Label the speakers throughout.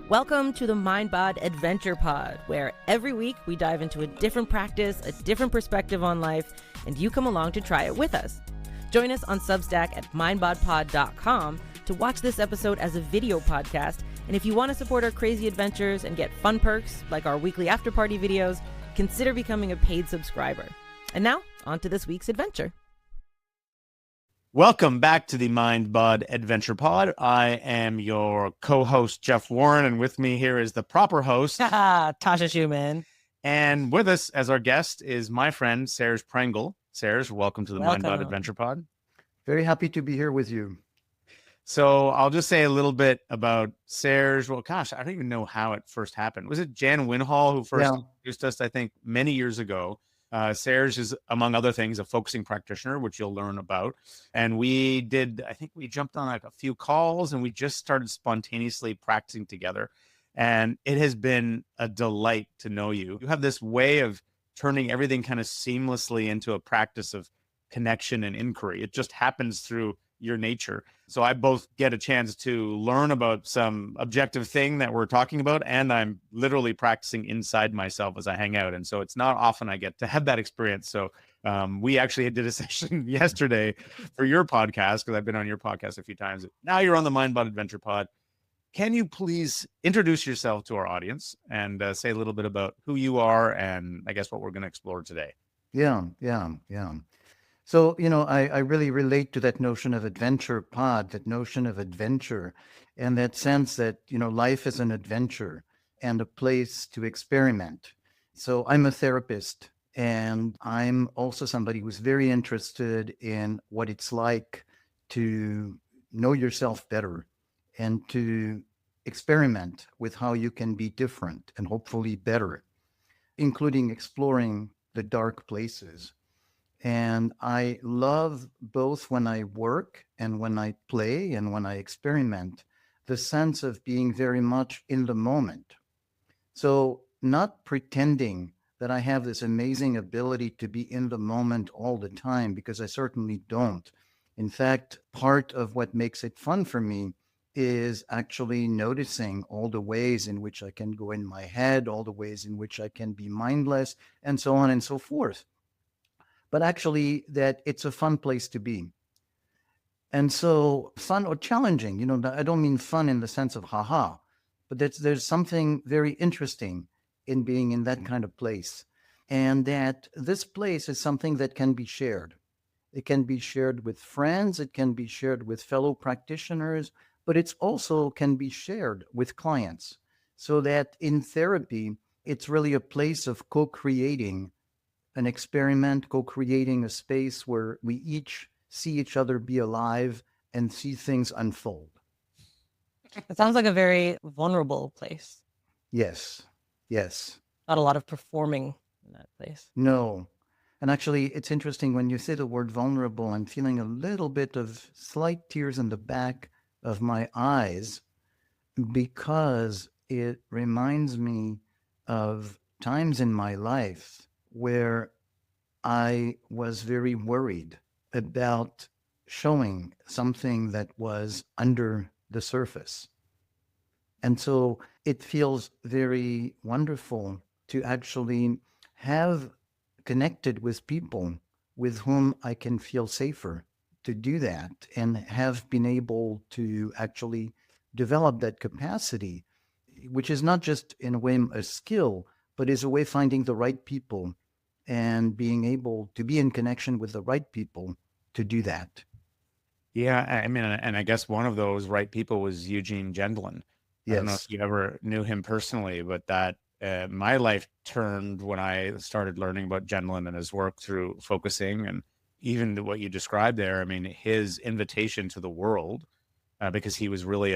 Speaker 1: Welcome to the MindBod Adventure Pod, where every week we dive into a different practice, a different perspective on life, and you come along to try it with us. Join us on Substack at mindbodpod.com to watch this episode as a video podcast. And if you want to support our crazy adventures and get fun perks like our weekly after party videos, consider becoming a paid subscriber. And now, on to this week's adventure.
Speaker 2: Welcome back to the MindBod Adventure Pod. I am your co-host, Jeff Warren, and with me here is the proper host,
Speaker 1: Tasha Schumann.
Speaker 2: And with us as our guest is my friend, Serge Prengel. Serge, welcome to the MindBod Adventure Pod.
Speaker 3: Very happy to be here with you.
Speaker 2: So I'll just say a little bit about Serge. Well, gosh, I don't even know how it first happened. Was it Jan Winhall who first introduced us, I think, many years ago? Serge is, among other things, a focusing practitioner, which you'll learn about. And we jumped on like a few calls and we just started spontaneously practicing together. And it has been a delight to know you. You have this way of turning everything kind of seamlessly into a practice of connection and inquiry. It just happens through your nature. So I both get a chance to learn about some objective thing that we're talking about, and I'm literally practicing inside myself as I hang out. And so it's not often I get to have that experience. So we actually did a session yesterday for your podcast, because I've been on your podcast a few times. Now you're on the MindBod Adventure Pod. Can you please introduce yourself to our audience and say a little bit about who you are and I guess what we're going to explore today?
Speaker 3: Yeah. So, I really relate to that notion of adventure pod, that notion of adventure, and that sense that, life is an adventure and a place to experiment. So I'm a therapist, and I'm also somebody who's very interested in what it's like to know yourself better and to experiment with how you can be different and hopefully better, including exploring the dark places. And I love both when I work and when I play and when I experiment, the sense of being very much in the moment. So not pretending that I have this amazing ability to be in the moment all the time, because I certainly don't. In fact, part of what makes it fun for me is actually noticing all the ways in which I can go in my head, all the ways in which I can be mindless, and so on and so forth. But actually that it's a fun place to be. And so fun or challenging, I don't mean fun in the sense of haha, but there's something very interesting in being in that kind of place. And that this place is something that can be shared. It can be shared with friends, it can be shared with fellow practitioners, but it's also can be shared with clients. So that in therapy, it's really a place of co-creating an experiment, co-creating a space where we each see each other be alive and see things unfold.
Speaker 1: It sounds like a very vulnerable place.
Speaker 3: Yes.
Speaker 1: Not a lot of performing in that place.
Speaker 3: No. And actually, it's interesting when you say the word vulnerable, I'm feeling a little bit of slight tears in the back of my eyes, because it reminds me of times in my life where I was very worried about showing something that was under the surface. And so it feels very wonderful to actually have connected with people with whom I can feel safer to do that, and have been able to actually develop that capacity, which is not just in a way a skill, but is a way finding the right people and being able to be in connection with the right people to do that.
Speaker 2: Yeah, I mean, and I guess one of those right people was Eugene Gendlin.
Speaker 3: Yes.
Speaker 2: I don't know if you ever knew him personally, but that my life turned when I started learning about Gendlin and his work through focusing, and even what you described there. I mean, his invitation to the world, because he was really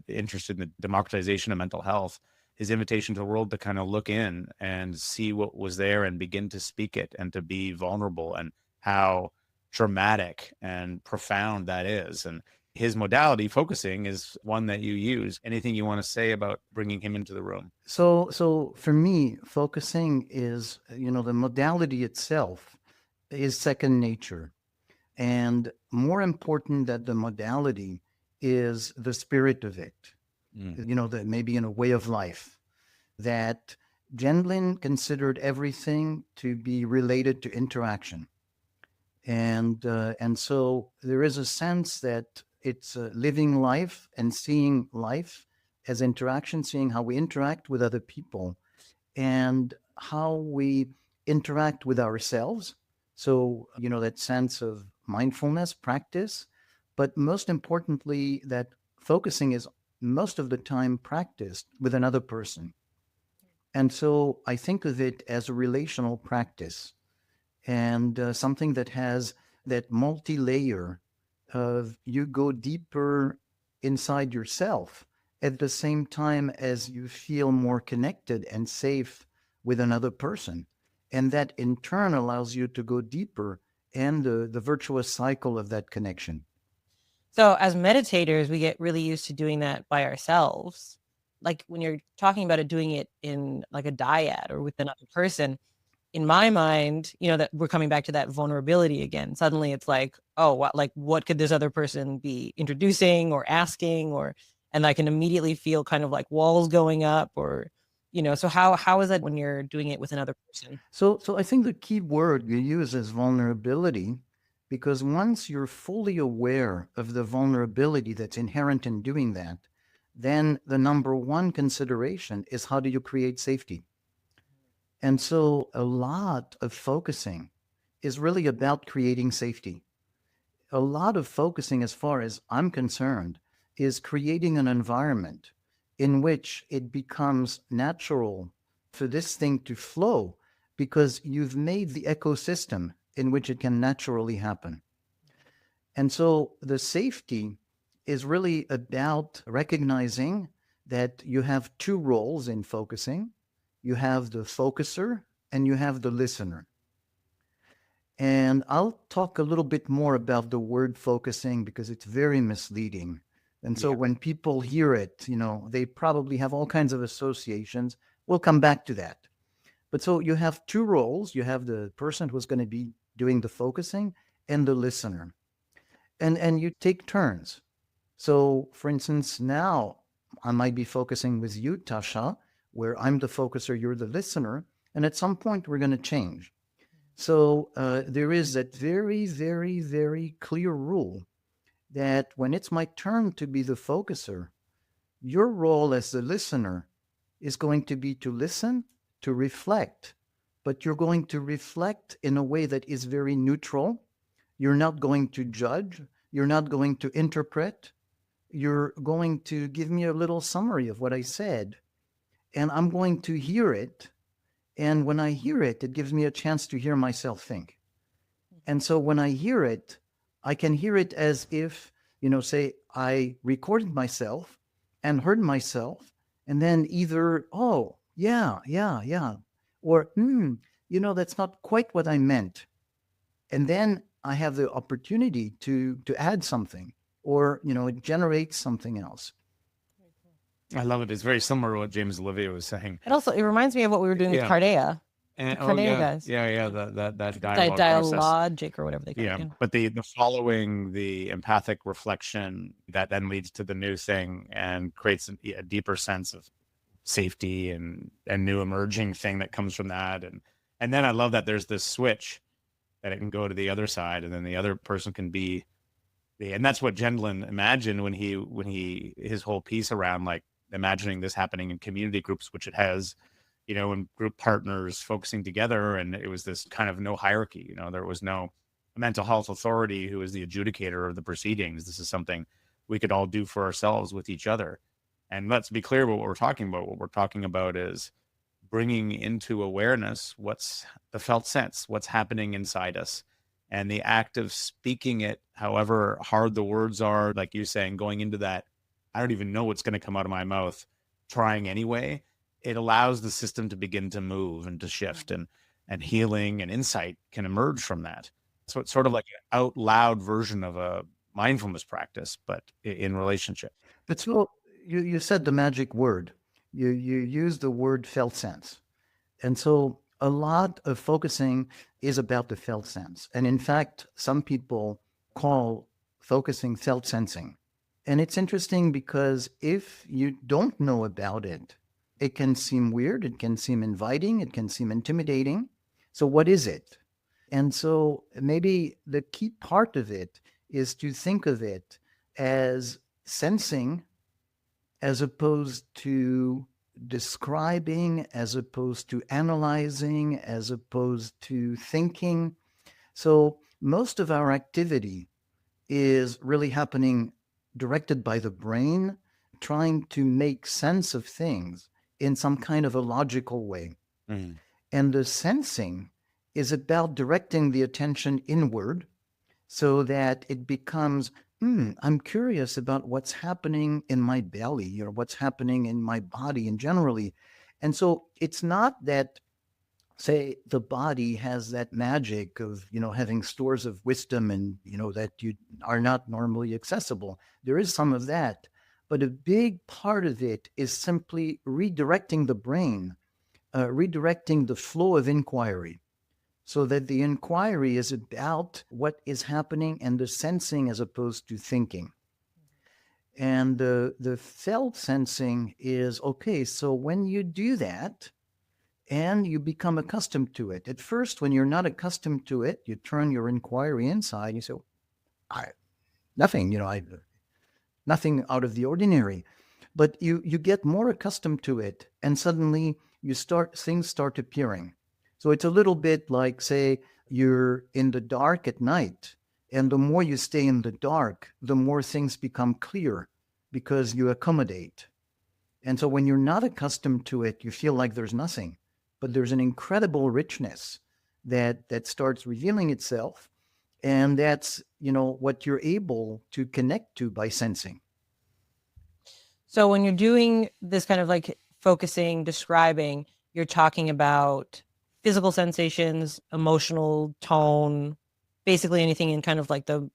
Speaker 2: interested in the democratization of mental health, his invitation to the world to kind of look in and see what was there and begin to speak it and to be vulnerable, and how dramatic and profound that is. And his modality, focusing, is one that you use. Anything you want to say about bringing him into the room?
Speaker 3: So for me, focusing is, the modality itself is second nature. And more important than the modality is the spirit of it. that maybe in a way of life, that Gendlin considered everything to be related to interaction. And so there is a sense that it's living life and seeing life as interaction, seeing how we interact with other people and how we interact with ourselves. So, that sense of mindfulness practice, but most importantly, that focusing is most of the time practiced with another person. And so I think of it as a relational practice and something that has that multi-layer of you go deeper inside yourself at the same time as you feel more connected and safe with another person. And that in turn allows you to go deeper and the virtuous cycle of that connection.
Speaker 1: So as meditators, we get really used to doing that by ourselves. Like when you're talking about it, doing it in like a dyad or with another person, in my mind, that we're coming back to that vulnerability again. Suddenly it's like, oh, what could this other person be introducing or asking, and I can immediately feel kind of like walls going up or, so how is that when you're doing it with another person?
Speaker 3: So I think the key word you use is vulnerability, because once you're fully aware of the vulnerability that's inherent in doing that, then the number one consideration is how do you create safety? And so a lot of focusing is really about creating safety. A lot of focusing, as far as I'm concerned, is creating an environment in which it becomes natural for this thing to flow because you've made the ecosystem in which it can naturally happen. And so the safety is really about recognizing that you have two roles in focusing. You have the focuser and you have the listener. And I'll talk a little bit more about the word focusing because it's very misleading. And so when people hear it, they probably have all kinds of associations. We'll come back to that. But so you have two roles. You have the person who's going to be doing the focusing and the listener. And you take turns. So for instance, now I might be focusing with you, Tasha, where I'm the focuser, you're the listener. And at some point we're going to change. So there is that very, very, very clear rule that when it's my turn to be the focuser, your role as the listener is going to be to listen, to reflect, but you're going to reflect in a way that is very neutral. You're not going to judge. You're not going to interpret. You're going to give me a little summary of what I said, and I'm going to hear it. And when I hear it, it gives me a chance to hear myself think. And so when I hear it, I can hear it as if, say I recorded myself and heard myself, and then either, oh, yeah, or, that's not quite what I meant. And then I have the opportunity to add something, or, it generates something else.
Speaker 2: I love it. It's very similar to what James Olivier was saying.
Speaker 1: And also, it reminds me of what we were doing with Cardea.
Speaker 2: And
Speaker 1: guys.
Speaker 2: That
Speaker 1: dialogic or whatever they call it.
Speaker 2: Yeah, but the following the empathic reflection that then leads to the new thing and creates a deeper sense of safety and new emerging thing that comes from that. And then I love that there's this switch that it can go to the other side, and then the other person can be and that's what Gendlin imagined when he his whole piece around like imagining this happening in community groups, which it has, and group partners focusing together. And it was this kind of no hierarchy, there was no mental health authority who is the adjudicator of the proceedings. This is something we could all do for ourselves with each other. And let's be clear what we're talking about. What we're talking about is bringing into awareness what's the felt sense, what's happening inside us. And the act of speaking it, however hard the words are, like you're saying, going into that, I don't even know what's going to come out of my mouth, trying anyway, it allows the system to begin to move and to shift, and healing and insight can emerge from that. So it's sort of like an out loud version of a mindfulness practice, but in relationship.
Speaker 3: But so you said the magic word. You used the word felt sense. And so a lot of focusing is about the felt sense. And in fact, some people call focusing felt sensing. And it's interesting because if you don't know about it, it can seem weird, it can seem inviting, it can seem intimidating. So, what is it? And so, maybe the key part of it is to think of it as sensing as opposed to describing, as opposed to analyzing, as opposed to thinking. So, most of our activity is really happening directed by the brain, trying to make sense of things in some kind of a logical way.
Speaker 2: Mhm.
Speaker 3: And the sensing is about directing the attention inward so that it becomes, I'm curious about what's happening in my belly or what's happening in my body and generally. And so it's not that, say, the body has that magic of, having stores of wisdom and, that you are not normally accessible. There is some of that. But a big part of it is simply redirecting the brain, redirecting the flow of inquiry so that the inquiry is about what is happening and the sensing as opposed to thinking. And the felt sensing is, okay, so when you do that and you become accustomed to it, at first, when you're not accustomed to it, you turn your inquiry inside, you say, I, nothing, nothing out of the ordinary. But you get more accustomed to it, and suddenly things start appearing. So it's a little bit like, say, you're in the dark at night, and the more you stay in the dark, the more things become clear because you accommodate. And so when you're not accustomed to it, you feel like there's nothing, but there's an incredible richness that starts revealing itself, and that's what you're able to connect to by sensing.
Speaker 1: So when you're doing this kind of like focusing, describing, you're talking about physical sensations, emotional tone, basically anything in kind of like the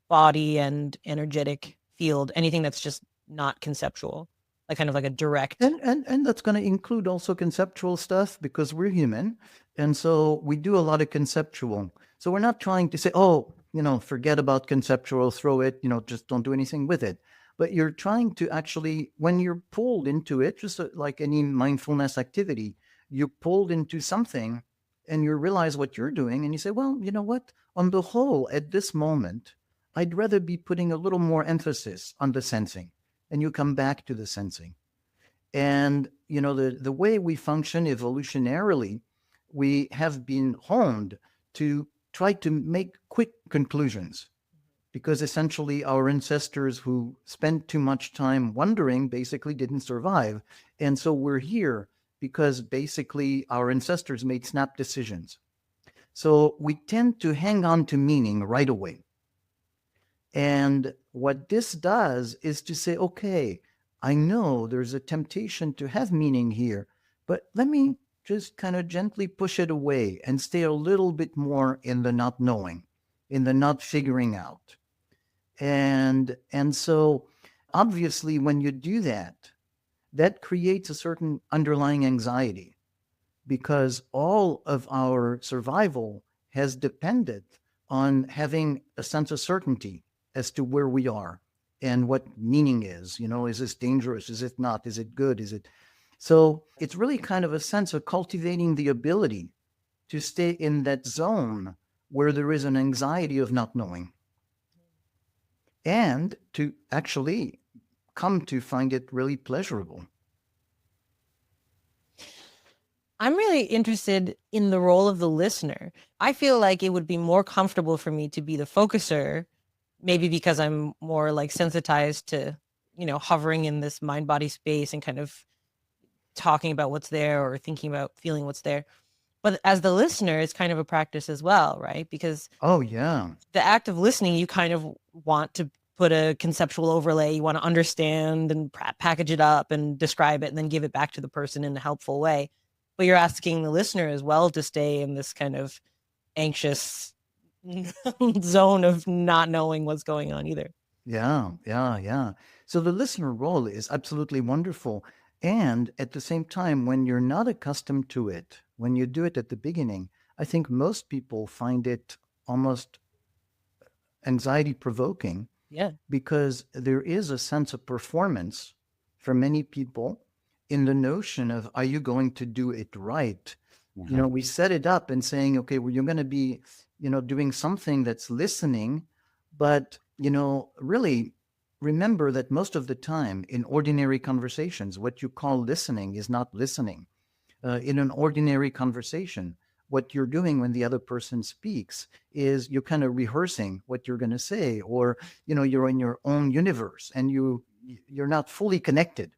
Speaker 1: body and energetic field, anything that's just not conceptual, like kind of like a direct.
Speaker 3: And that's going to include also conceptual stuff because we're human. And so we do a lot of conceptual. So we're not trying to say, oh, forget about conceptual, throw it, just don't do anything with it. But you're trying to actually, when you're pulled into it, just like any mindfulness activity, you're pulled into something and you realize what you're doing. And you say, well, you know what? On the whole, at this moment, I'd rather be putting a little more emphasis on the sensing. And you come back to the sensing. And, the way we function evolutionarily, we have been honed to try to make quick conclusions because essentially our ancestors who spent too much time wondering basically didn't survive. And so we're here because basically our ancestors made snap decisions. So we tend to hang on to meaning right away. And what this does is to say, okay, I know there's a temptation to have meaning here, but let me just kind of gently push it away and stay a little bit more in the not knowing, in the not figuring out. And so obviously when you do that, that creates a certain underlying anxiety because all of our survival has depended on having a sense of certainty as to where we are and what meaning is. Is this dangerous? Is it not? Is it good? Is it? So it's really kind of a sense of cultivating the ability to stay in that zone where there is an anxiety of not knowing and to actually come to find it really pleasurable.
Speaker 1: I'm really interested in the role of the listener. I feel like it would be more comfortable for me to be the focuser, maybe because I'm more like sensitized to, hovering in this mind body space and kind of talking about what's there or thinking about feeling what's there. But as the listener, it's kind of a practice as well, right? Because
Speaker 3: oh yeah,
Speaker 1: the act of listening, you kind of want to put a conceptual overlay, you want to understand and package it up and describe it and then give it back to the person in a helpful way. But you're asking the listener as well to stay in this kind of anxious zone of not knowing what's going on either.
Speaker 3: Yeah. So the listener role is absolutely wonderful. And at the same time, when you're not accustomed to it, when you do it at the beginning, I think most people find it almost anxiety provoking
Speaker 1: Yeah.
Speaker 3: because there is a sense of performance for many people in the notion of, are you going to do it right? We set it up and saying, okay, well, you're going to be, doing something that's listening, but, really remember that most of the time in ordinary conversations, what you call listening is not listening. In an ordinary conversation, what you're doing when the other person speaks is you're kind of rehearsing what you're going to say, or you're in your own universe and you're not fully connected.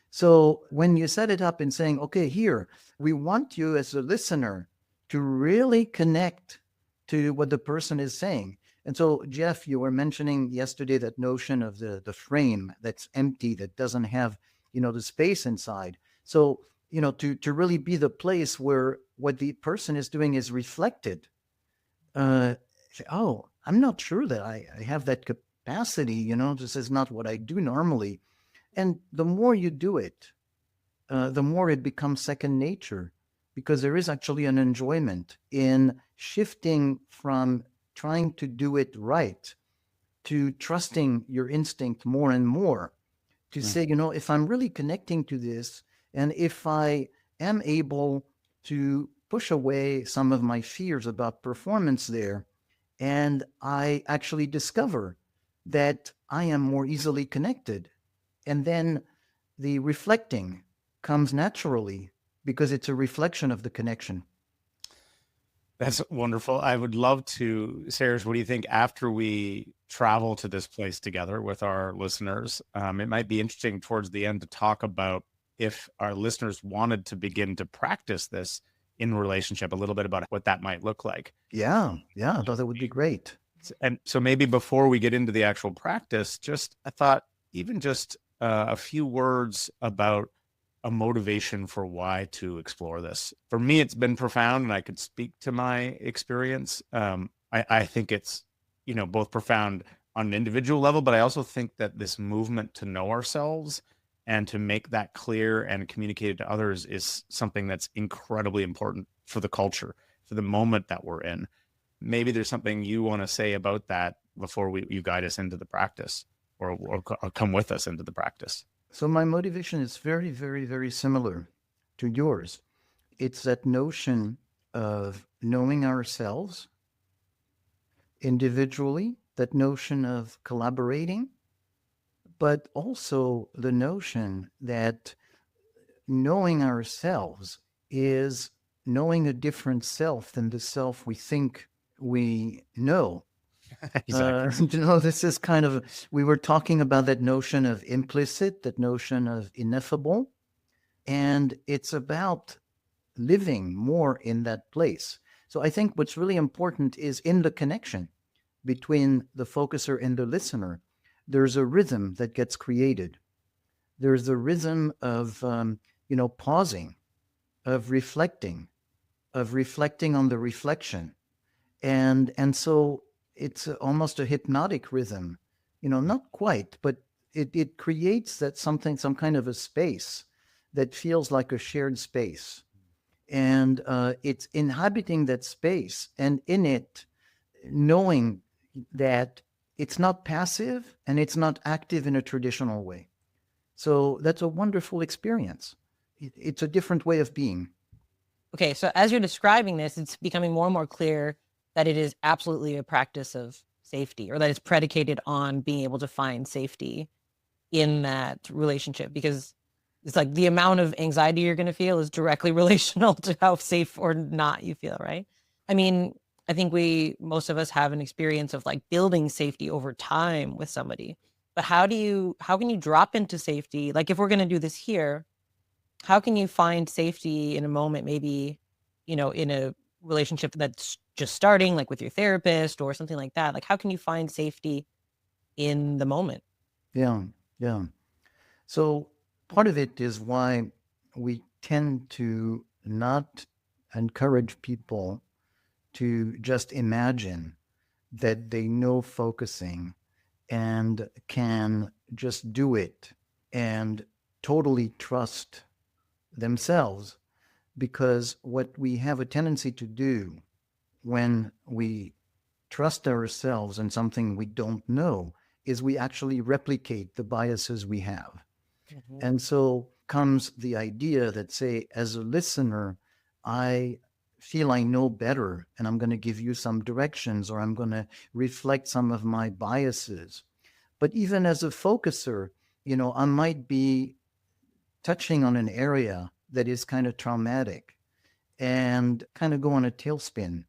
Speaker 3: So when you set it up and saying, okay, here, we want you as a listener to really connect to what the person is saying. And so, Jeff, you were mentioning yesterday that notion of the frame that's empty, that doesn't have, the space inside. So, to really be the place where what the person is doing is reflected. Say, oh, I'm not sure that I have that capacity, this is not what I do normally. And the more you do it, the more it becomes second nature, because there is actually an enjoyment in shifting from trying to do it right to trusting your instinct more and more, to say, if I'm really connecting to this, and if I am able to push away some of my fears about performance there, and I actually discover that I am more easily connected, and then the reflecting comes naturally because it's a reflection of the connection.
Speaker 2: That's wonderful. I would love to, Serge, what do you think after we travel to this place together with our listeners? It might be interesting towards the end to talk about if our listeners wanted to begin to practice this in relationship, a little bit about what that might look like.
Speaker 3: Yeah, I thought that would be great.
Speaker 2: And so maybe before we get into the actual practice, I thought even just a few words about a motivation for why to explore this. For me, it's been profound, and I could speak to my experience. I think it's, both profound on an individual level, but I also think that this movement to know ourselves and to make that clear and communicate it to others is something that's incredibly important for the culture, for the moment that we're in. Maybe there's something you want to say about that before you guide us into the practice, or come with us into the practice.
Speaker 3: So my motivation is very, very, very similar to yours. It's that notion of knowing ourselves individually, that notion of collaborating, but also the notion that knowing ourselves is knowing a different self than the self we think we know.
Speaker 2: Exactly.
Speaker 3: This is kind of, we were talking about that notion of implicit, that notion of ineffable, and it's about living more in that place. So I think what's really important is in the connection between the focuser and the listener, there's a rhythm that gets created. There's a rhythm of, pausing, of reflecting on the reflection. And so it's almost a hypnotic rhythm, not quite, but it creates that some kind of a space that feels like a shared space. And it's inhabiting that space, and in it, knowing that it's not passive and it's not active in a traditional way. So that's a wonderful experience. It's a different way of being.
Speaker 1: Okay, so as you're describing this, it's becoming more and more clear that it is absolutely a practice of safety, or that it's predicated on being able to find safety in that relationship, because it's like the amount of anxiety you're going to feel is directly relational to how safe or not you feel, right? I mean, I think most of us have an experience of like building safety over time with somebody, but how can you drop into safety? Like if we're going to do this here, how can you find safety in a moment, maybe, in a relationship that's just starting, like with your therapist or something like that? Like, how can you find safety in the moment?
Speaker 3: Yeah. So part of it is why we tend to not encourage people to just imagine that they know focusing and can just do it and totally trust themselves, because what we have a tendency to do when we trust ourselves in something we don't know is we actually replicate the biases we have.
Speaker 1: Mhm.
Speaker 3: And so comes the idea that, say, as a listener, I feel I know better, and I'm going to give you some directions, or I'm going to reflect some of my biases. But even as a focuser, I might be touching on an area that is kind of traumatic and kind of go on a tailspin.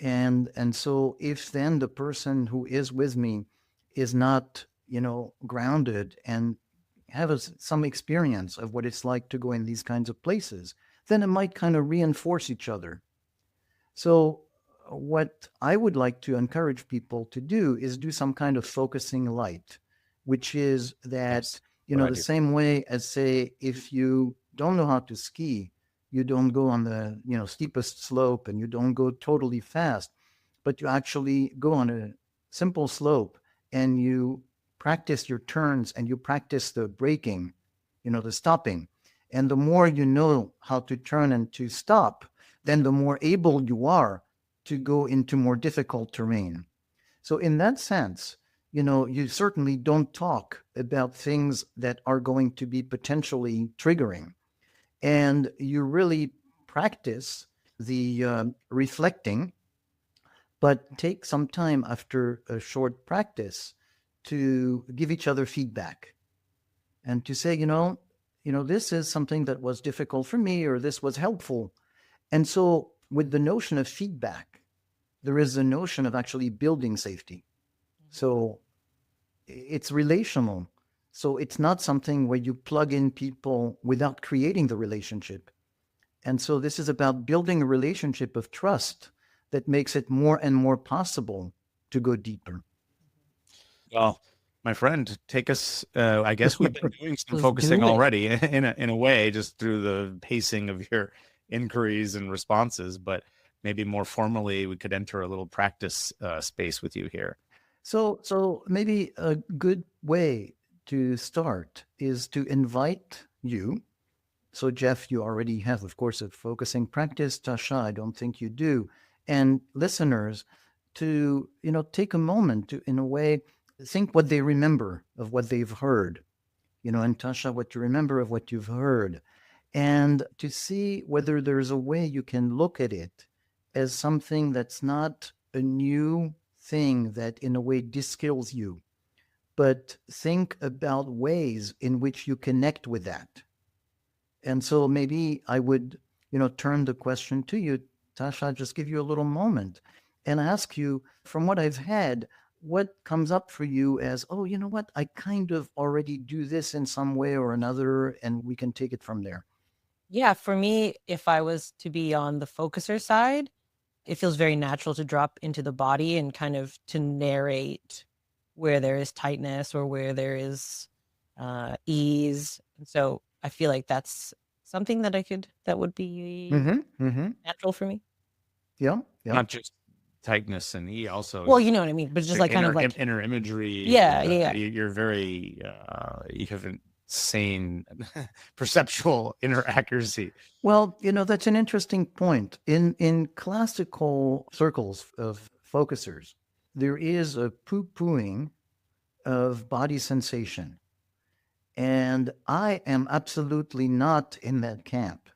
Speaker 3: And so if then the person who is with me is not, grounded and have some experience of what it's like to go in these kinds of places, then it might kind of reinforce each other. So what I would like to encourage people to do is do some kind of focusing light, which is that,
Speaker 2: Yes. What I
Speaker 3: the
Speaker 2: do.
Speaker 3: same way as, say, if you don't know how to ski, you don't go on the, steepest slope and you don't go totally fast, but you actually go on a simple slope and you practice your turns and you practice the braking, the stopping. And the more you know how to turn and to stop, then the more able you are to go into more difficult terrain. So in that sense, you certainly don't talk about things that are going to be potentially triggering. And you really practice the reflecting, but take some time after a short practice to give each other feedback and to say, this is something that was difficult for me, or this was helpful. And so with the notion of feedback, there is a notion of actually building safety. So it's relational. So it's not something where you plug in people without creating the relationship. And so this is about building a relationship of trust that makes it more and more possible to go deeper.
Speaker 2: Well, my friend, take us. I guess we've been doing some
Speaker 1: Let's
Speaker 2: focusing
Speaker 1: do it.
Speaker 2: already in a way, just through the pacing of your inquiries and responses. But maybe more formally, we could enter a little practice space with you here.
Speaker 3: So maybe a good way to start is to invite you. So Jeff, you already have, of course, a focusing practice. Tasha, I don't think you do. And listeners, to take a moment to, in a way, think what they remember of what they've heard. And Tasha, what you remember of what you've heard, and to see whether there's a way you can look at it as something that's not a new thing that in a way de-skills you, but think about ways in which you connect with that. And so maybe I would, turn the question to you, Tasha, just give you a little moment and ask you, from what I've had, what comes up for you as, oh, you know what, I kind of already do this in some way or another, and we can take it from there.
Speaker 1: Yeah, for me, if I was to be on the focuser side, it feels very natural to drop into the body and kind of to narrate where there is tightness or where there is ease. And so I feel like that's something that would be natural for me.
Speaker 3: Yeah.
Speaker 2: Not just tightness and also.
Speaker 1: Well, you know what I mean, but just like kind of like
Speaker 2: inner imagery.
Speaker 1: Yeah.
Speaker 2: You're very you have insane perceptual inner accuracy.
Speaker 3: Well, that's an interesting point. In classical circles of focusers, there is a poo-pooing of body sensation. And I am absolutely not in that camp.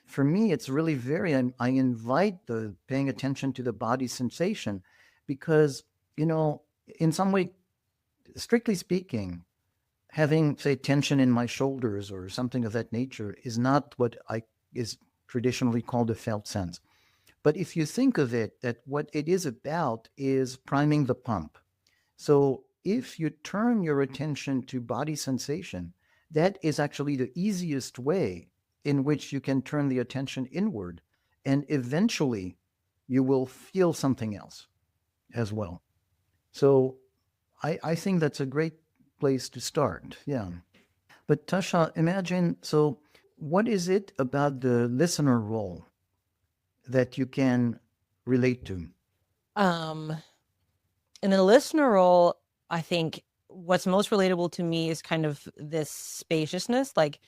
Speaker 3: For me, it's really I invite the paying attention to the body sensation because, in some way, strictly speaking, having, say, tension in my shoulders or something of that nature is not what is traditionally called a felt sense. But if you think of it, that what it is about is priming the pump. So if you turn your attention to body sensation, that is actually the easiest way in which you can turn the attention inward. And eventually you will feel something else as well. So I think that's a great place to start. Yeah. But Tasha, imagine, so what is it about the listener role that you can relate to?
Speaker 1: In the listener role, I think what's most relatable to me is kind of this spaciousness. Like,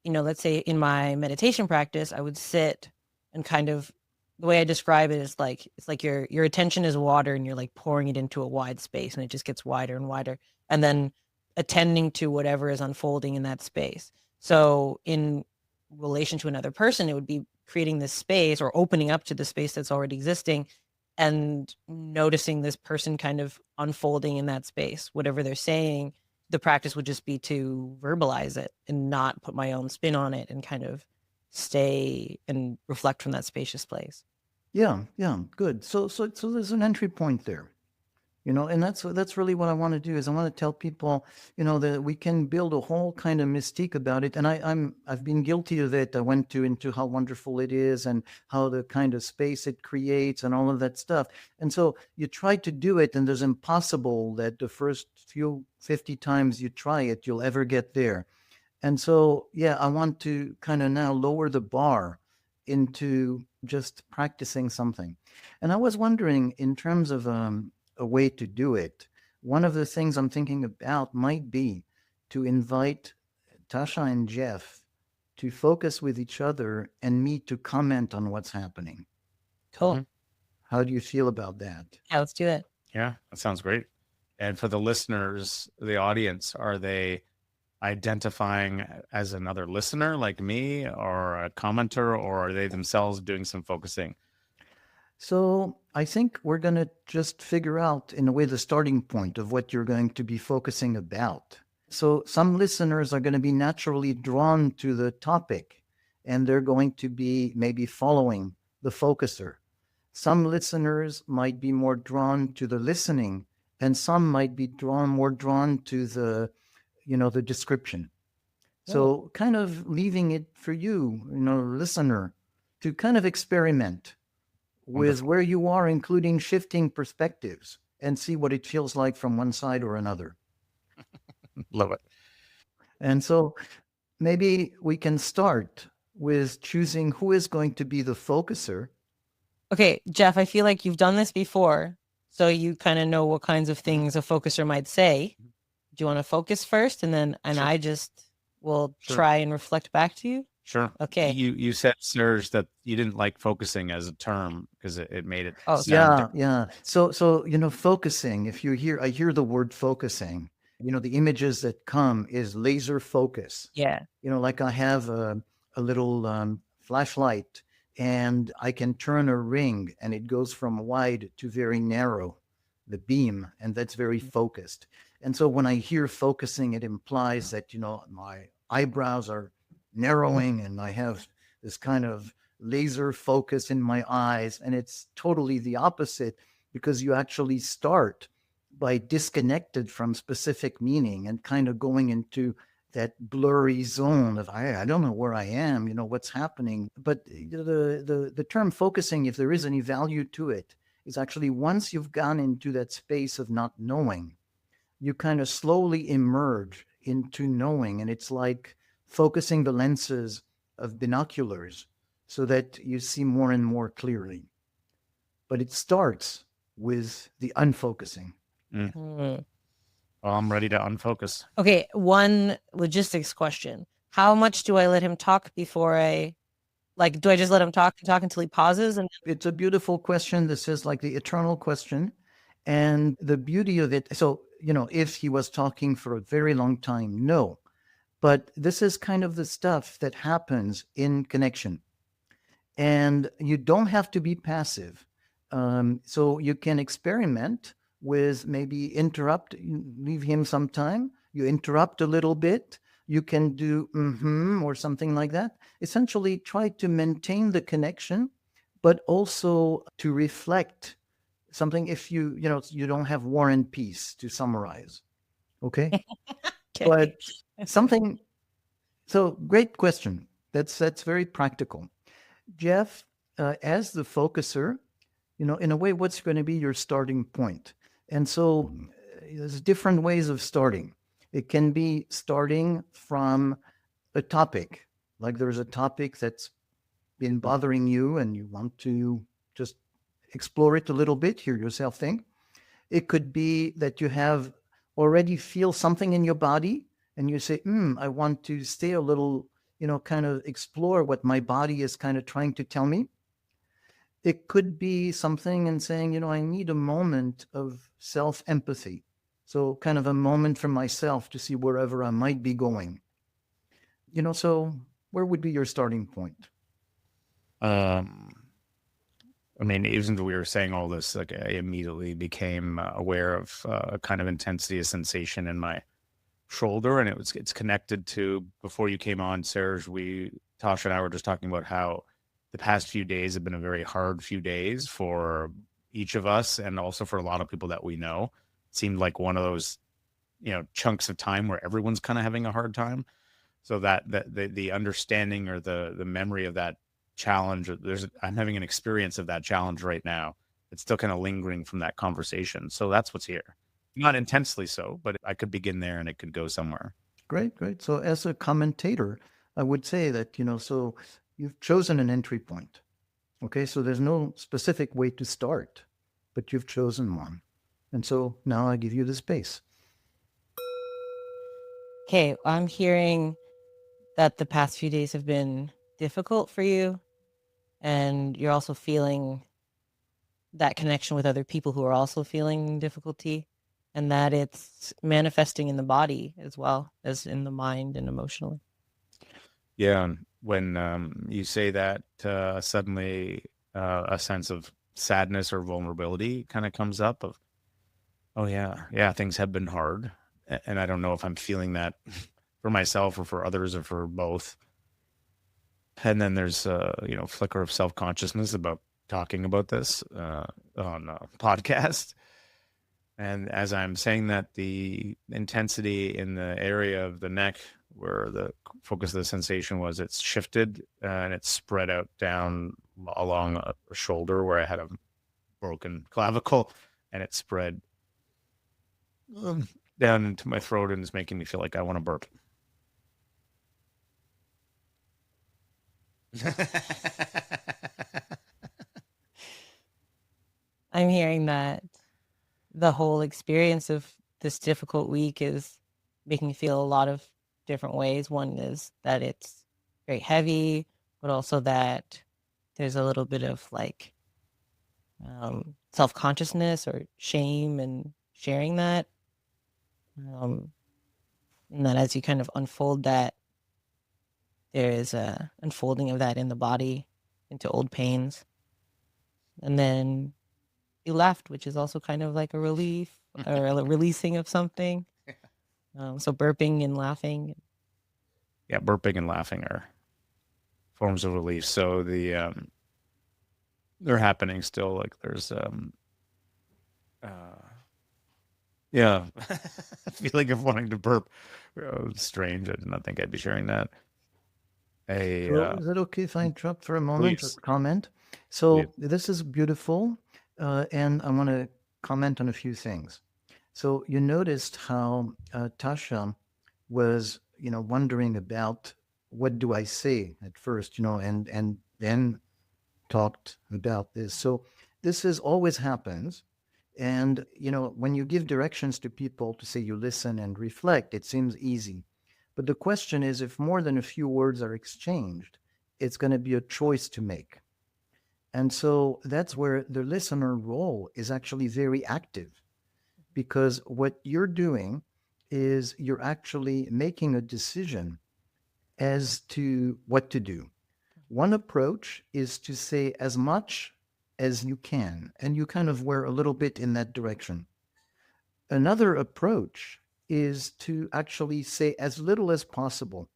Speaker 1: let's say in my meditation practice, I would sit and kind of, the way I describe it is like, it's like your attention is water and you're like pouring it into a wide space and it just gets wider and wider. and then attending to whatever is unfolding in that space. So in relation to another person, it would be creating this space or opening up to the space that's already existing and noticing this person kind of unfolding in that space. Whatever they're saying, the practice would just be to verbalize it and not put my own spin on it and kind of stay and reflect from that spacious place.
Speaker 3: Yeah, good. So there's an entry point there. And that's really what I want to do is I want to tell people, that we can build a whole kind of mystique about it. And I've been guilty of it. I went into how wonderful it is and how the kind of space it creates and all of that stuff. And so you try to do it, and there's impossible that the first 50 times you try it, you'll ever get there. And so, I want to kind of now lower the bar into just practicing something. And I was wondering, in terms of a way to do it, one of the things I'm thinking about might be to invite Tasha and Jeff to focus with each other and me to comment on what's happening.
Speaker 1: Cool. Mm-hmm.
Speaker 3: How do you feel about that?
Speaker 1: Yeah, let's do it.
Speaker 2: Yeah, that sounds great. And for the listeners, the audience, are they identifying as another listener like me or a commenter, or are they themselves doing some focusing?
Speaker 3: So I think we're going to just figure out, in a way, the starting point of what you're going to be focusing about. So some listeners are going to be naturally drawn to the topic, and they're going to be maybe following the focuser. Some listeners might be more drawn to the listening, and some might be more drawn to the description. So kind of leaving it for you, listener, to kind of experiment with where you are, including shifting perspectives, and see what it feels like from one side or another.
Speaker 2: Love it.
Speaker 3: And so maybe we can start with choosing who is going to be the focuser.
Speaker 1: Okay, Jeff, I feel like you've done this before, so you kind of know what kinds of things a focuser might say. Do you want to focus first, and
Speaker 2: Sure.
Speaker 1: I just will try and reflect back to you?
Speaker 2: Sure.
Speaker 1: Okay.
Speaker 2: You said, Serge, that you didn't like focusing as a term because it made it.
Speaker 1: Oh,
Speaker 3: yeah. So focusing. I hear the word focusing. The images that come is laser focus.
Speaker 1: Yeah.
Speaker 3: Like I have a little flashlight, and I can turn a ring, and it goes from wide to very narrow, the beam, and that's very focused. And so when I hear focusing, it implies that my eyebrows are narrowing, and I have this kind of laser focus in my eyes. And it's totally the opposite, because you actually start by disconnected from specific meaning and kind of going into that blurry zone of I don't know where I am, what's happening. But the term focusing, if there is any value to it, is actually once you've gone into that space of not knowing, you kind of slowly emerge into knowing. And it's like focusing the lenses of binoculars so that you see more and more clearly. But it starts with the unfocusing.
Speaker 2: Well, I'm ready to unfocus.
Speaker 1: Okay, one logistics question. How much do I let him talk before do I just let him talk until he pauses? And
Speaker 3: it's a beautiful question. This is like the eternal question. And the beauty of it, so, if he was talking for a very long time, no. But this is kind of the stuff that happens in connection. And you don't have to be passive. So you can experiment with maybe leave him some time. You interrupt a little bit. You can do or something like that. Essentially try to maintain the connection, but also to reflect something if you don't have War and Peace to summarize. Okay? But something, so great question. That's very practical. Jeff, as the focuser, in a way, what's going to be your starting point? And so there's different ways of starting. It can be starting from a topic, like there's a topic that's been bothering you and you want to just explore it a little bit, hear yourself think. It could be that you have already feel something in your body and you say, I want to stay a little, kind of explore what my body is kind of trying to tell me. It could be something and saying, I need a moment of self-empathy. So kind of a moment for myself to see wherever I might be going. So where would be your starting point?
Speaker 2: I mean, even though we were saying all this, like I immediately became aware of a kind of intensity of sensation in my shoulder, and it's connected to before you came on, Serge. Tasha and I were just talking about how the past few days have been a very hard few days for each of us, and also for a lot of people that we know. It seemed like one of those, chunks of time where everyone's kind of having a hard time. So that the understanding or the memory of that challenge, I'm having an experience of that challenge right now. It's still kind of lingering from that conversation. So that's what's here. Not intensely so, but I could begin there and it could go somewhere.
Speaker 3: Great. So as a commentator, I would say that, so you've chosen an entry point. Okay, so there's no specific way to start, but you've chosen one. And so now I give you the space.
Speaker 1: Okay, I'm hearing that the past few days have been difficult for you, and you're also feeling that connection with other people who are also feeling difficulty, and that it's manifesting in the body as well as in the mind and emotionally.
Speaker 2: Yeah, and when you say that, suddenly a sense of sadness or vulnerability kind of comes up of, oh yeah, things have been hard, and I don't know if I'm feeling that for myself or for others or for both. And then there's flicker of self-consciousness about talking about this on a podcast. And as I'm saying that, the intensity in the area of the neck where the focus of the sensation was, it's shifted and it's spread out down along a shoulder where I had a broken clavicle, and it spread down into my throat, and it's making me feel like I want to burp.
Speaker 1: I'm hearing that the whole experience of this difficult week is making me feel a lot of different ways. One is that it's very heavy, but also that there's a little bit of like self-consciousness or shame and sharing that. And that as you kind of unfold that, there is a unfolding of that in the body into old pains. And then you laughed, which is also kind of like a relief or a releasing of something. So burping and laughing.
Speaker 2: Yeah, burping and laughing are forms of relief. So they're happening still. Like there's feeling of wanting to burp. Strange. I did not think I'd be sharing that.
Speaker 3: Is it okay if I interrupt for a moment or comment? So this is beautiful, and I want to comment on a few things. So you noticed how Tasha was, wondering about what do I say at first, and then talked about this. So this always happens. And, when you give directions to people to say you listen and reflect, it seems easy. But the question is, if more than a few words are exchanged, it's going to be a choice to make. And so that's where the listener role is actually very active, because what you're doing is you're actually making a decision as to what to do. One approach is to say as much as you can, and you kind of were a little bit in that direction. Another approach is to actually say as little as possible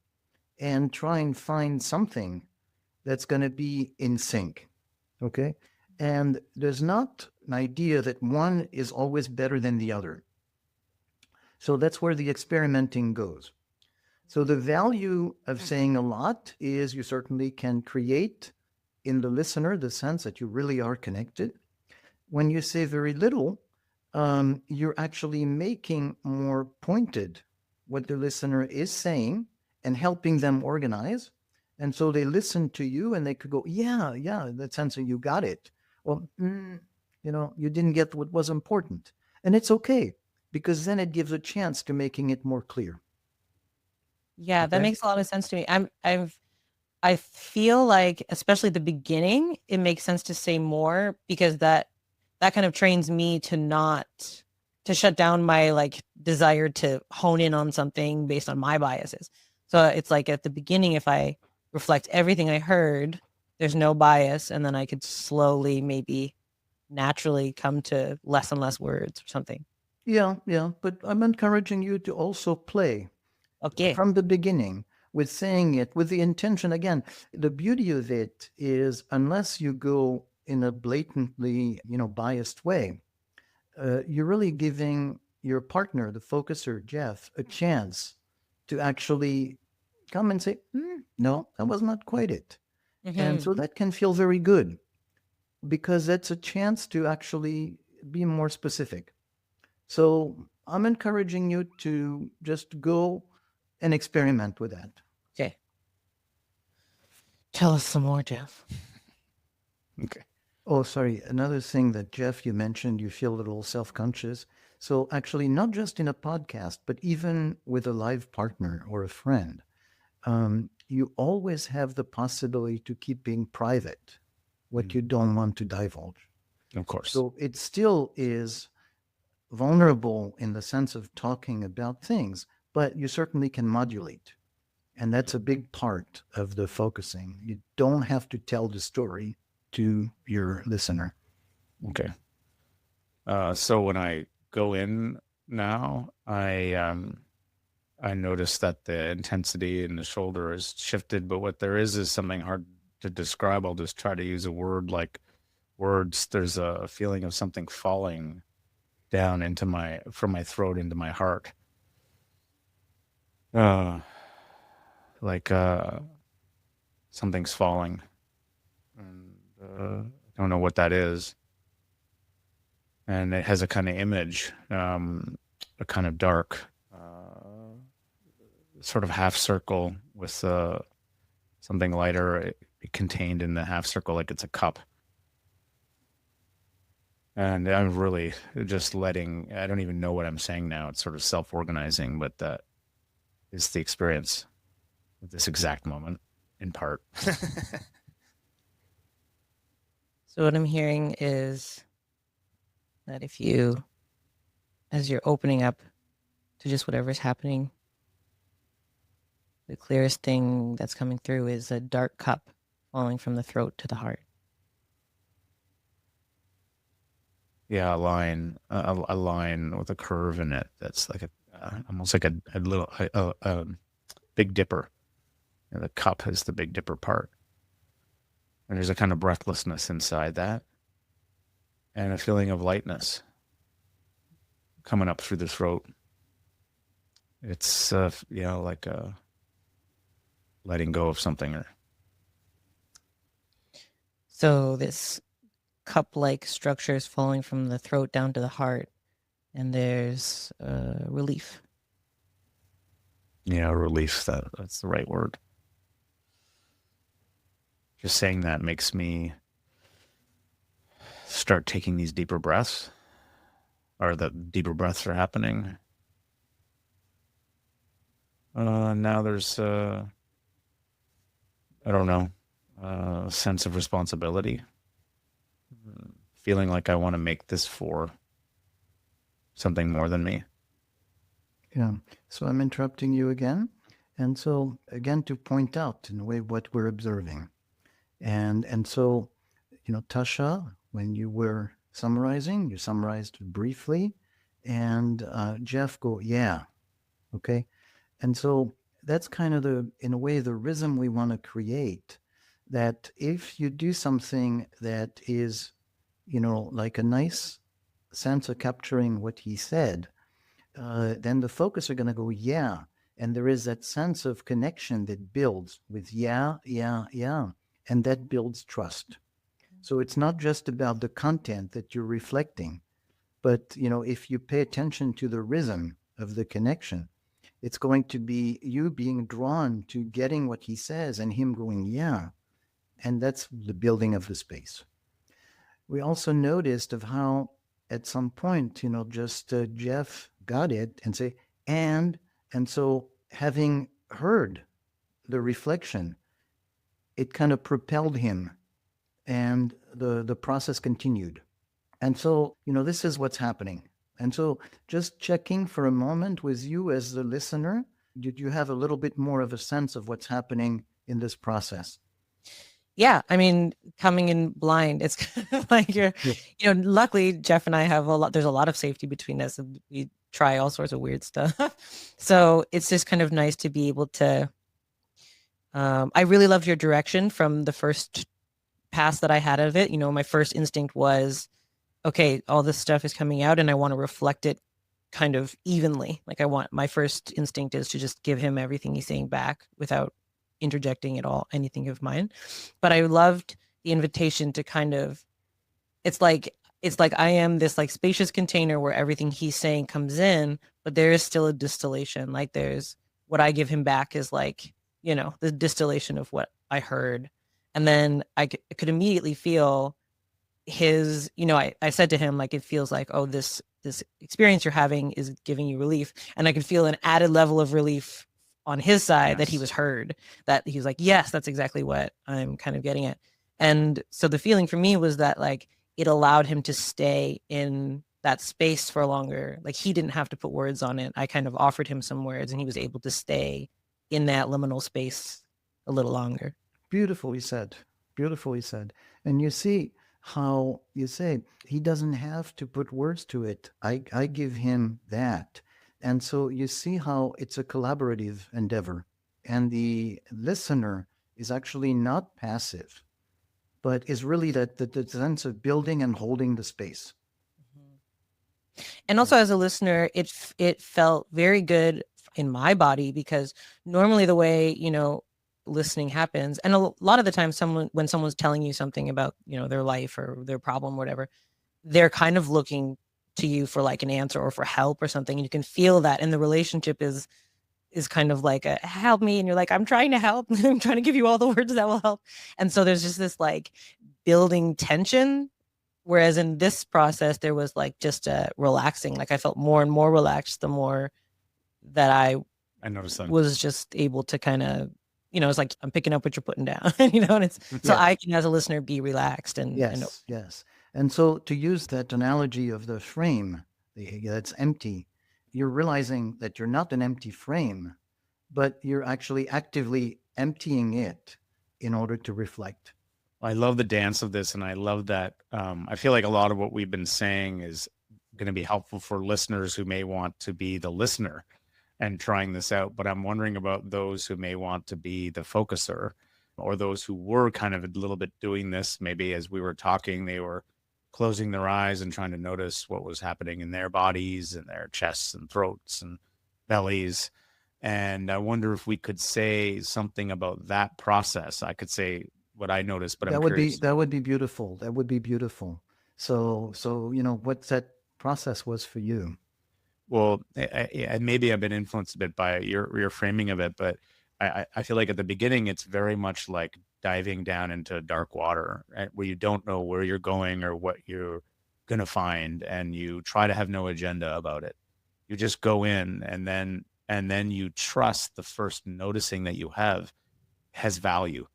Speaker 3: and try and find something that's going to be in sync. Okay. And there's not an idea that one is always better than the other. So that's where the experimenting goes. So the value of saying a lot is you certainly can create in the listener the sense that you really are connected. When you say very little, you're actually making more pointed what the listener is saying and helping them organize. And so they listen to you and they could go, yeah, that sense of you got it. Well, you didn't get what was important. And it's okay, because then it gives a chance to making it more clear.
Speaker 1: Yeah, that makes a lot of sense to me. I feel like, especially the beginning, it makes sense to say more, because that kind of trains me to not to shut down my like desire to hone in on something based on my biases. So it's like at the beginning, if I reflect everything I heard, there's no bias, and then I could slowly, maybe naturally come to less and less words or something.
Speaker 3: Yeah, yeah. But I'm encouraging you to also play
Speaker 1: Okay.
Speaker 3: from the beginning with saying it with the intention. Again, the beauty of it is unless you go in a blatantly, biased way, you're really giving your partner, the focuser, Jeff, a chance to actually come and say, no, that was not quite it. And so that can feel very good because that's a chance to actually be more specific. So I'm encouraging you to just go and experiment with that.
Speaker 1: Okay. Tell us some more, Jeff.
Speaker 2: Okay.
Speaker 3: Oh, sorry. Another thing that, Jeff, you mentioned, you feel a little self-conscious. So actually, not just in a podcast, but even with a live partner or a friend, you always have the possibility to keep being private what you don't want to divulge.
Speaker 2: Of course.
Speaker 3: So it still is vulnerable in the sense of talking about things, but you certainly can modulate. And that's a big part of the focusing. You don't have to tell the story to your listener.
Speaker 2: Okay. So when I go in now, I notice that the intensity in the shoulder is shifted, but what there is something hard to describe. I'll just try to use a word like words. There's a feeling of something falling down from my throat into my heart. Like something's falling. And I don't know what that is. And it has a kind of image, a kind of dark, sort of half circle with something lighter contained in the half circle, like it's a cup. And I'm really just I don't even know what I'm saying now. It's sort of self-organizing, but that is the experience at this exact moment, in part.
Speaker 1: So what I'm hearing is that if you, as you're opening up to just whatever's happening, the clearest thing that's coming through is a dark cup falling from the throat to the heart.
Speaker 2: Yeah, a line with a curve in it. That's like almost like a little Big Dipper. The cup is the Big Dipper part. And there's a kind of breathlessness inside that. And a feeling of lightness coming up through the throat. It's, like letting go of something.
Speaker 1: So this cup-like structure is falling from the throat down to the heart, and there's relief.
Speaker 2: Yeah, relief. That's the right word. Just saying that makes me start taking these deeper breaths, or the deeper breaths are happening. Now there's, I don't know, a sense of responsibility, feeling like I want to make this for something more than me.
Speaker 3: Yeah. So I'm interrupting you again. And so again, to point out in a way what we're observing. And so, Tasha, when you were summarizing, you summarized briefly, and Jeff go, yeah. Okay. And so that's kind of in a way, the rhythm we want to create, that if you do something that is, like a nice sense of capturing what he said, then the focus are going to go, yeah. And there is that sense of connection that builds with yeah. And that builds trust. So it's not just about the content that you're reflecting, but, if you pay attention to the rhythm of the connection, it's going to be you being drawn to getting what he says and him going, yeah. And that's the building of the space. We also noticed of how at some point, just Jeff got it and say, and so having heard the reflection, it kind of propelled him and the process continued. And so, this is what's happening. And so just checking for a moment with you as the listener, did you have a little bit more of a sense of what's happening in this process?
Speaker 1: Yeah, I mean, coming in blind, it's kind of like luckily Jeff and I have there's a lot of safety between us, and we try all sorts of weird stuff. So it's just kind of nice to be able to, I really loved your direction from the first pass that I had of it. My first instinct was, okay, all this stuff is coming out and I want to reflect it kind of evenly. Like my first instinct is to just give him everything he's saying back without interjecting at all anything of mine. But I loved the invitation to kind of, it's like I am this like spacious container where everything he's saying comes in, but there is still a distillation. Like there's what I give him back is like, the distillation of what I heard. And then I could immediately feel his, I said to him, like, it feels like, oh, this experience you're having is giving you relief. And I could feel an added level of relief on his side, that he was heard, that he was like, yes, that's exactly what I'm kind of getting at. And so the feeling for me was that like it allowed him to stay in that space for longer. Like he didn't have to put words on it. I kind of offered him some words and he was able to stay in that liminal space a little longer.
Speaker 3: Beautifully said. Beautifully said. And you see how you say he doesn't have to put words to it. I give him that. And so you see how it's a collaborative endeavor. And the listener is actually not passive, but is really the sense of building and holding the space.
Speaker 1: And also as a listener, it felt very good in my body, because normally the way, listening happens, and a lot of the time when someone's telling you something about, their life or their problem or whatever, they're kind of looking to you for like an answer or for help or something. And you can feel that. And the relationship is kind of like a help me. And you're like, I'm trying to help. I'm trying to give you all the words that will help. And so there's just this like building tension. Whereas in this process, there was like just a relaxing, like I felt more and more relaxed the more that I
Speaker 2: noticed that
Speaker 1: was just able to kind of, it's like I'm picking up what you're putting down, and it's so I can, as a listener, be relaxed and
Speaker 3: yes. And so to use that analogy of the frame that's empty, you're realizing that you're not an empty frame, but you're actually actively emptying it in order to reflect.
Speaker 2: I love the dance of this, and I love that. I feel like a lot of what we've been saying is going to be helpful for listeners who may want to be the listener and trying this out. But I'm wondering about those who may want to be the focuser, or those who were kind of a little bit doing this. Maybe as we were talking, they were closing their eyes and trying to notice what was happening in their bodies and their chests and throats and bellies. And I wonder if we could say something about that process. I could say what I noticed, but
Speaker 3: that would be beautiful. That would be beautiful. So what that process was for you.
Speaker 2: Well, maybe I've been influenced a bit by your framing of it, but I feel like at the beginning, it's very much like diving down into dark water, right, where you don't know where you're going or what you're going to find. And you try to have no agenda about it. You just go in, and then you trust the first noticing that you have has value.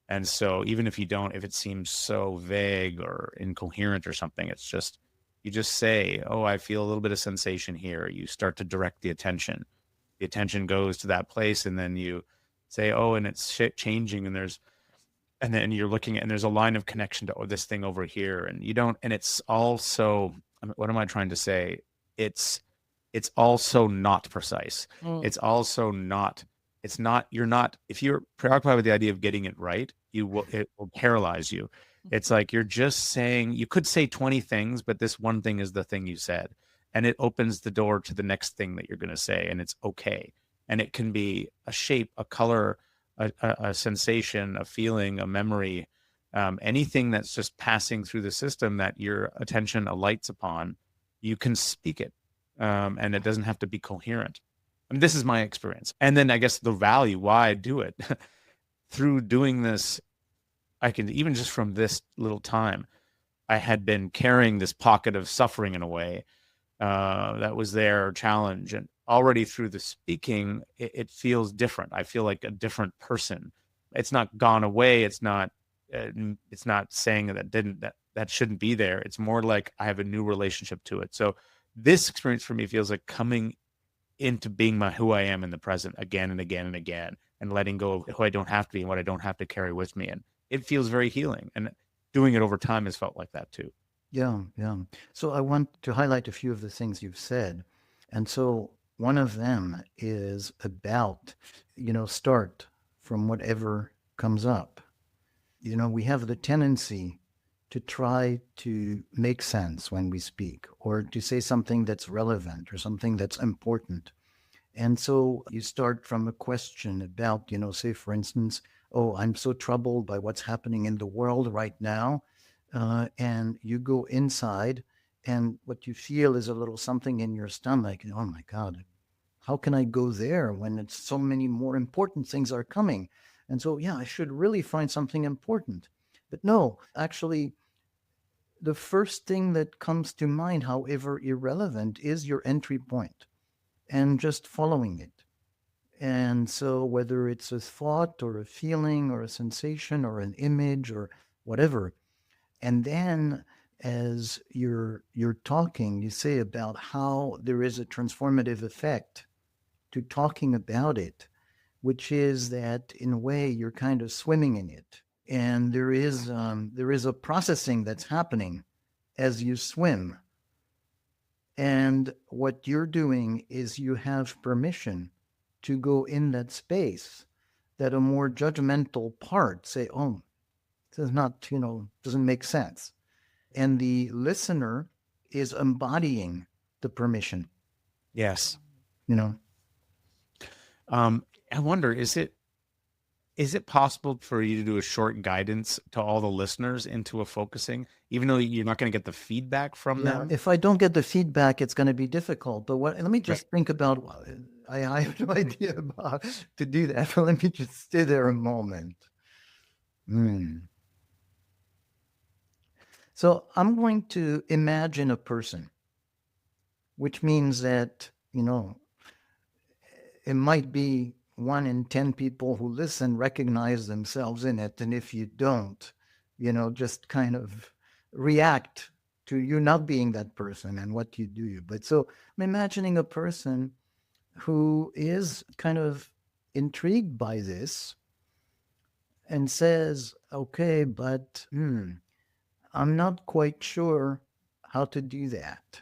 Speaker 2: And so even if it seems so vague or incoherent or something, it's just, you just say, oh, I feel a little bit of sensation here. You start to direct the attention. The attention goes to that place, and then you say, oh, and it's changing, and then you're looking at, and there's a line of connection to this thing over here. And it's also, what am I trying to say? It's also not precise. It's also not, if you're preoccupied with the idea of getting it right, it will paralyze you. It's like you're just saying, you could say 20 things, but this one thing is the thing you said. And it opens the door to the next thing that you're going to say. And it's okay. And it can be a shape, a color, a sensation, a feeling, a memory, anything that's just passing through the system that your attention alights upon, you can speak it. And it doesn't have to be coherent. I mean, this is my experience. And then I guess the value, why I do it through doing this, I can, even just from this little time, I had been carrying this pocket of suffering in a way that was their challenge. And already through the speaking, it feels different. I feel like a different person. It's not gone away. It's not saying that shouldn't be there. It's more like I have a new relationship to it. So this experience for me feels like coming into being who I am in the present again and again and again, and letting go of who I don't have to be and what I don't have to carry with me. And it feels very healing. And doing it over time has felt like that too.
Speaker 3: Yeah, yeah. So I want to highlight a few of the things you've said. And so one of them is about, start from whatever comes up. We have the tendency to try to make sense when we speak, or to say something that's relevant or something that's important. And so you start from a question about, say, for instance, oh, I'm so troubled by what's happening in the world right now. And you go inside, and what you feel is a little something in your stomach. And, oh my God, how can I go there when it's so many more important things are coming? And so, yeah, I should really find something important. But no, actually, the first thing that comes to mind, however irrelevant, is your entry point and just following it. And so whether it's a thought or a feeling or a sensation or an image or whatever, and then as you're talking, you say about how there is a transformative effect to talking about it, which is that in a way you're kind of swimming in it. And there is a processing that's happening as you swim. And what you're doing is you have permission to go in that space that a more judgmental part say, oh, this is not, doesn't make sense. And the listener is embodying the permission.
Speaker 2: Yes.
Speaker 3: I
Speaker 2: wonder, is it possible for you to do a short guidance to all the listeners into a focusing, even though you're not going to get the feedback from them?
Speaker 3: If I don't get the feedback, it's going to be difficult. But let me just think about, I have no idea about to do that. But let me just stay there a moment. So I'm going to imagine a person, which means that, it might be 1 in 10 people who listen recognize themselves in it. And if you don't, just kind of react to you not being that person and what you do. But so I'm imagining a person who is kind of intrigued by this and says, okay, but I'm not quite sure how to do that.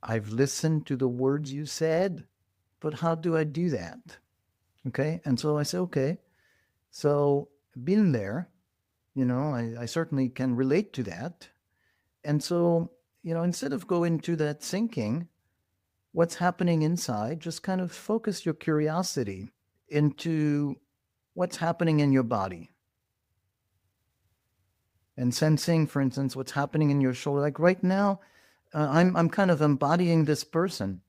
Speaker 3: I've listened to the words you said, but how do I do that? Okay. And so I say, okay, so been there, I certainly can relate to that. And so, instead of going to that thinking, what's happening inside, just kind of focus your curiosity into what's happening in your body. And sensing, for instance, what's happening in your shoulder. Like right now, I'm kind of embodying this person,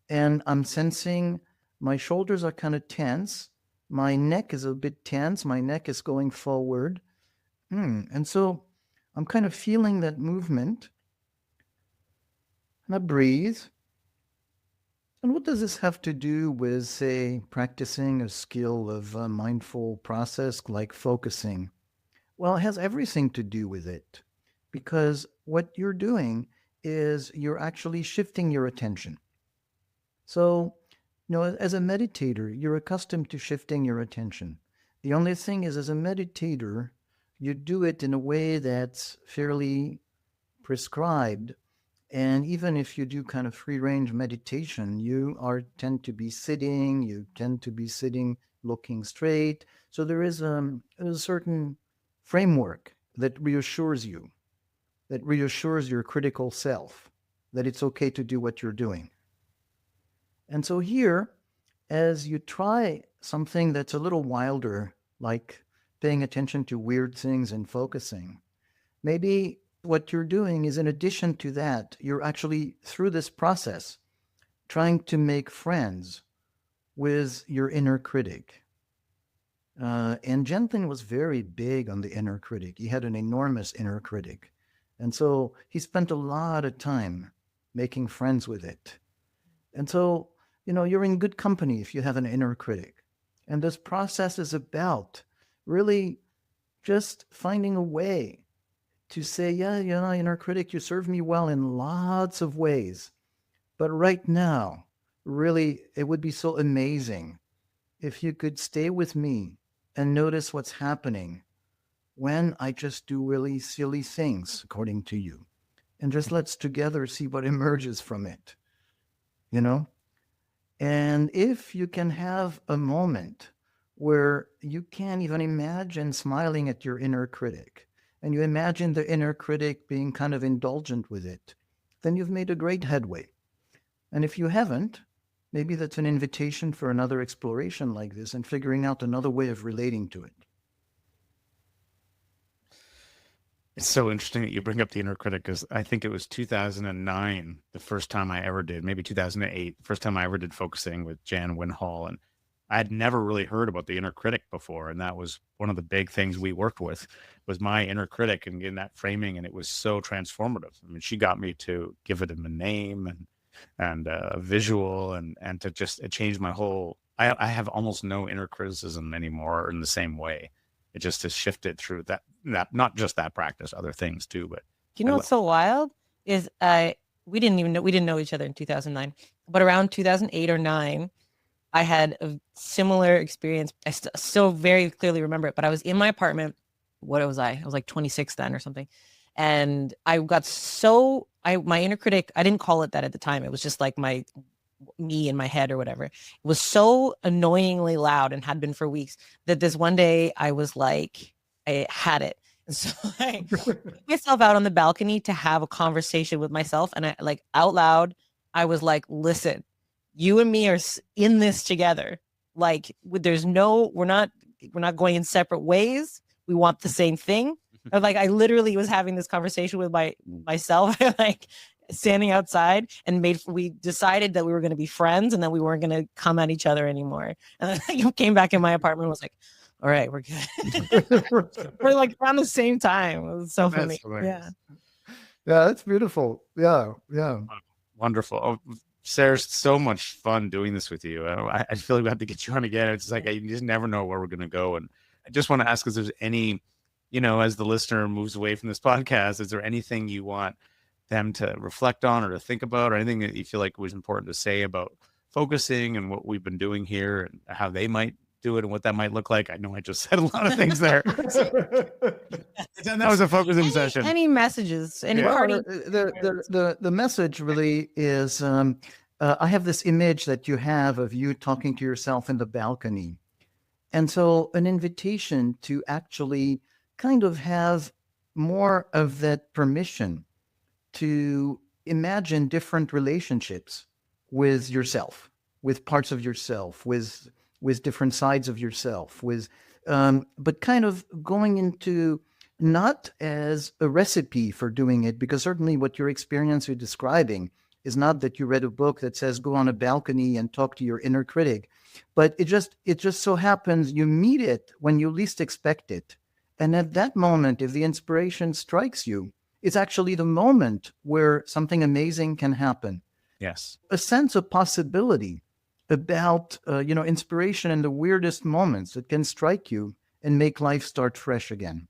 Speaker 3: and I'm sensing my shoulders are kind of tense. My neck is a bit tense. My neck is going forward. And so I'm kind of feeling that movement. And I breathe. And what does this have to do with, say, practicing a skill of a mindful process like focusing? Well, it has everything to do with it, because what you're doing is you're actually shifting your attention. So, as a meditator, you're accustomed to shifting your attention. The only thing is, as a meditator, you do it in a way that's fairly prescribed. And even if you do kind of free-range meditation, you tend to be sitting looking straight. So there is a certain framework that reassures you, that reassures your critical self that it's okay to do what you're doing. And so here, as you try something that's a little wilder, like paying attention to weird things and focusing, maybe what you're doing is, in addition to that, you're actually, through this process, trying to make friends with your inner critic. And Gentlin was very big on the inner critic. He had an enormous inner critic. And so he spent a lot of time making friends with it. And so, you're in good company if you have an inner critic. And this process is about really just finding a way to say, yeah, inner critic, you serve me well in lots of ways. But right now, really, it would be so amazing if you could stay with me and notice what's happening when I just do really silly things, according to you. And just let's together see what emerges from it, you know? And if you can have a moment where you can't even imagine smiling at your inner critic, and you imagine the inner critic being kind of indulgent with it, then you've made a great headway. And if you haven't, maybe that's an invitation for another exploration like this and figuring out another way of relating to it.
Speaker 2: It's so interesting that you bring up the inner critic, because I think it was 2009, the first time I ever did, maybe 2008, the first time I ever did focusing with Jan Winhall. And I had never really heard about the inner critic before. And that was one of the big things we worked with, was my inner critic and getting that framing. And it was so transformative. I mean, she got me to give it a name and a visual, and to just, it changed my whole, I have almost no inner criticism anymore in the same way. It just has shifted through that not just that practice, other things too. But
Speaker 1: what's so wild is we didn't know each other in 2009, but around 2008 or 9, I had a similar experience. I still very clearly remember it, but I was in my apartment. What was I? I was like 26 then or something. And I got my inner critic, I didn't call it that at the time. It was just like me in my head or whatever. It was so annoyingly loud, and had been for weeks, that this one day I was like, I had it. And so I put myself out on the balcony to have a conversation with myself. And I, like, out loud, I was like, listen, you and me are in this together. Like, we're not going in separate ways. We want the same thing. Like, I literally was having this conversation with myself, like standing outside, and we decided that we were going to be friends and that we weren't going to come at each other anymore. And then I came back in my apartment and was like, all right, we're good. We're like around the same time. It was so funny. Yeah.
Speaker 3: Yeah, that's beautiful. Yeah.
Speaker 2: Wonderful. Oh, Serge, so much fun doing this with you. I feel like we have to get you on again. It's like, I just never know where we're going to go. And I just want to ask, if there's any, as the listener moves away from this podcast, is there anything you want them to reflect on or to think about, or anything that you feel like was important to say about focusing and what we've been doing here and how they might do it and what that might look like? I know I just said a lot of things there. That was a focusing session.
Speaker 1: Any messages? Any party?
Speaker 3: The message really is, I have this image that you have of you talking to yourself in the balcony. And so an invitation to actually kind of have more of that permission to imagine different relationships with yourself, with parts of yourself, with different sides of yourself, but kind of going into, not as a recipe for doing it, because certainly what your experience you're describing is not that you read a book that says go on a balcony and talk to your inner critic, but it just so happens you meet it when you least expect it. And at that moment, if the inspiration strikes you, it's actually the moment where something amazing can happen.
Speaker 2: Yes.
Speaker 3: A sense of possibility about, inspiration in the weirdest moments that can strike you and make life start fresh again.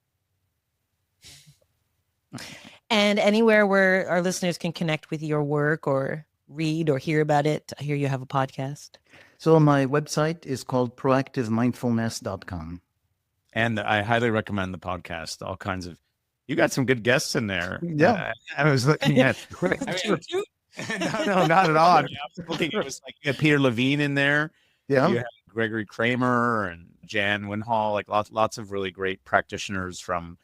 Speaker 1: And anywhere where our listeners can connect with your work or read or hear about it, I hear you have a podcast.
Speaker 3: So my website is called proactivemindfulness.com. And
Speaker 2: I highly recommend the podcast. All kinds of, you got some good guests in there.
Speaker 3: Yeah.
Speaker 2: I was looking at, no, not at all. I was looking, it was like you had Peter Levine in there.
Speaker 3: Yeah.
Speaker 2: You had Gregory Kramer and Jan Winhall, like lots of really great practitioners from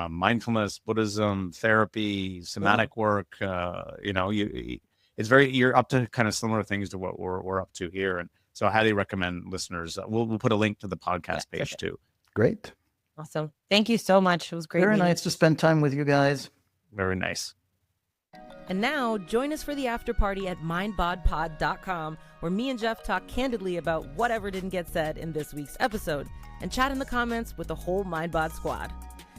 Speaker 2: mindfulness, Buddhism, therapy, somatic work. It's you're up to kind of similar things to what we're up to here. And so I highly recommend listeners. We'll put a link to the podcast page too.
Speaker 3: Great.
Speaker 1: Awesome. Thank you so much. It was great.
Speaker 3: Very nice to spend time with you guys.
Speaker 2: Very nice.
Speaker 1: And now join us for the after party at mindbodpod.com, where me and Jeff talk candidly about whatever didn't get said in this week's episode and chat in the comments with the whole MindBod squad.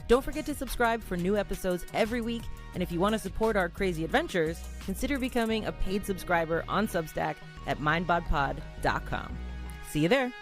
Speaker 1: Don't forget to subscribe for new episodes every week. And if you want to support our crazy adventures, consider becoming a paid subscriber on Substack at mindbodpod.com. See you there.